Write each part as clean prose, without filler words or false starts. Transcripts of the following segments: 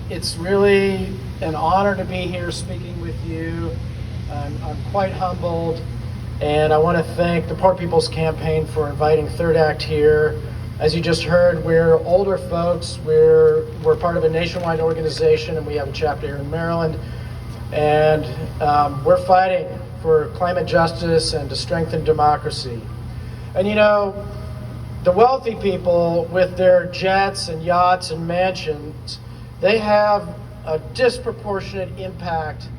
It's really an honor to be here speaking with you. I'm quite humbled, and I want to thank the Poor People's Campaign for inviting Third Act here. As you just heard, we're older folks. We're part of a nationwide organization, and we have a chapter here in Maryland. And we're fighting for climate justice and to strengthen democracy. And you know, the wealthy people with their jets and yachts and mansions, they have a disproportionate impact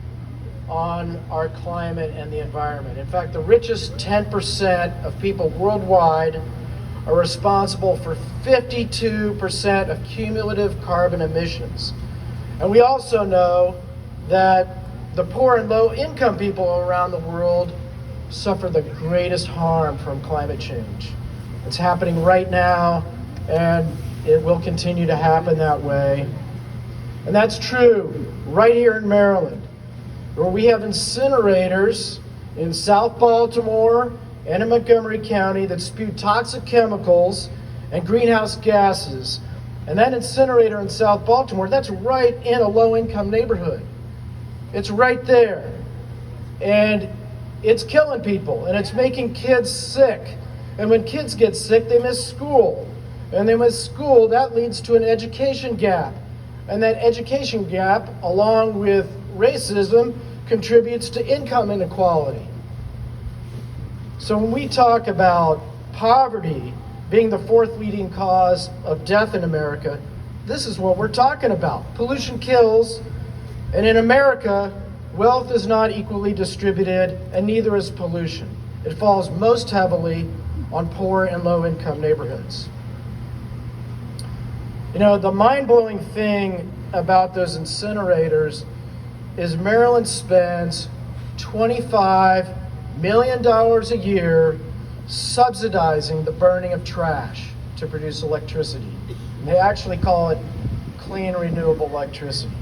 on our climate and the environment. In fact, the richest 10% of people worldwide are responsible for 52% of cumulative carbon emissions. And we also know that the poor and low-income people around the world suffer the greatest harm from climate change. It's happening right now, and it will continue to happen that way. And that's true right here in Maryland, where we have incinerators in South Baltimore and in Montgomery County that spew toxic chemicals and greenhouse gases. And that incinerator in South Baltimore, that's right in a low-income neighborhood. It's right there. And it's killing people, and it's making kids sick. And when kids get sick, they miss school. And they miss school, that leads to an education gap. And that education gap, along with racism, contributes to income inequality. So when we talk about poverty being the fourth leading cause of death in America, this is what we're talking about. Pollution kills, and in America, wealth is not equally distributed, and neither is pollution. It falls most heavily on poor and low-income neighborhoods. You know, the mind-blowing thing about those incinerators is Maryland spends $25 million a year subsidizing the burning of trash to produce electricity. They actually call it clean, renewable electricity.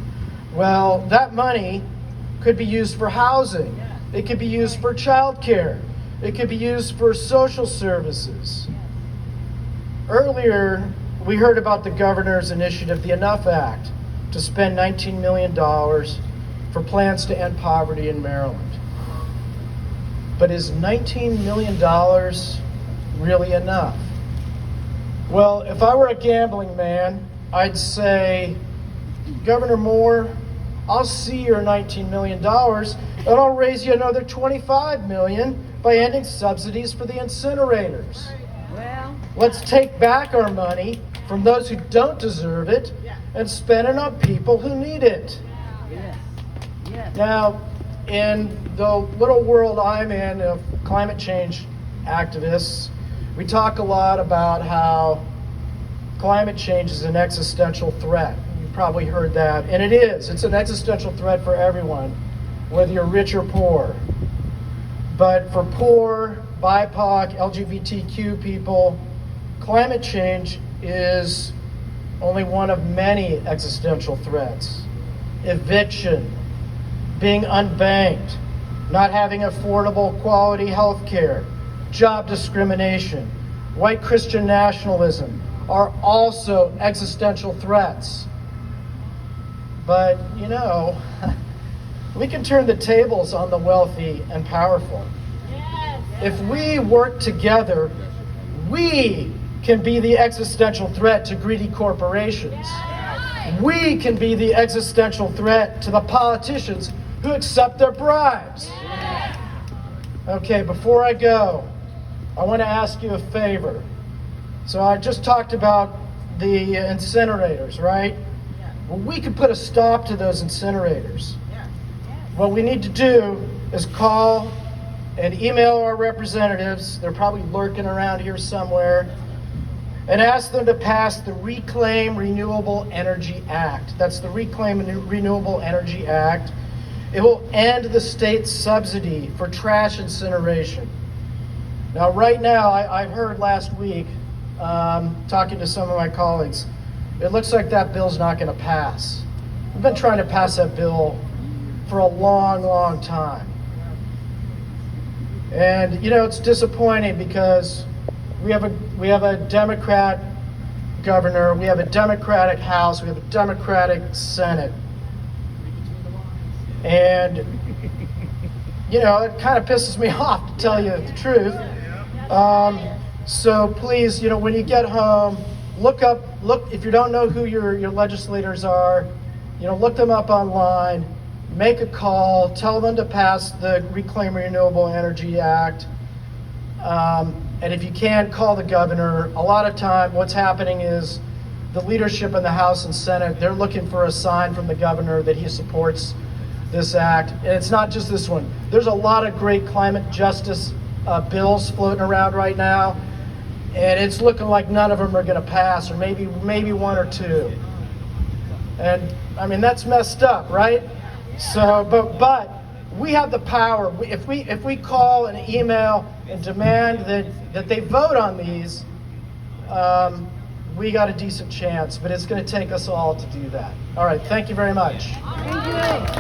Well, that money could be used for housing. It could be used for childcare. It could be used for social services. Earlier, we heard about the governor's initiative, the Enough Act, to spend $19 million for plans to end poverty in Maryland. But is $19 million really enough? Well, if I were a gambling man, I'd say, Governor Moore, I'll see your $19 million, and I'll raise you another $25 million by ending subsidies for the incinerators. Well, let's take back our money from those who don't deserve it and spend it on people who need it. Yes. Now, in the little world I'm in of climate change activists, we talk a lot about how climate change is an existential threat. You've probably heard that, and it is. It's an existential threat for everyone, whether you're rich or poor. But for poor, BIPOC, LGBTQ people, climate change is only one of many existential threats. Eviction, being unbanked, not having affordable quality health care, job discrimination, white Christian nationalism are also existential threats. But, you know, we can turn the tables on the wealthy and powerful. If we work together, we can be the existential threat to greedy corporations. We can be the existential threat to the politicians who accept their bribes. Okay, before I go, I want to ask you a favor. So I just talked about the incinerators, right? Well, we could put a stop to those incinerators. What we need to do is call and email our representatives, they're probably lurking around here somewhere, and ask them to pass the Reclaim Renewable Energy Act. That's the Reclaim Renewable Energy Act. It will end the state's subsidy for trash incineration. Now, right now, I heard last week, talking to some of my colleagues, it looks like that bill's not going to pass. We've been trying to pass that bill for a long, long time. And, you know, it's disappointing because we have a Democrat governor. We have a Democratic House. We have a Democratic Senate. And, you know, it kind of pisses me off, to tell you the truth. So please, you know, when you get home, look, if you don't know who your legislators are, you know, look them up online, make a call, tell them to pass the Reclaim Renewable Energy Act. And if you can't, call the governor. A lot of time, what's happening is the leadership in the House and Senate, they're looking for a sign from the governor that he supports this act. And it's not just this one. There's a lot of great climate justice bills floating around right now, and it's looking like none of them are going to pass, or maybe one or two. And I mean, that's messed up, right? So, but we have the power. If we call and email and demand that they vote on these, we got a decent chance. But it's going to take us all to do that. All right, thank you very much. Thank you.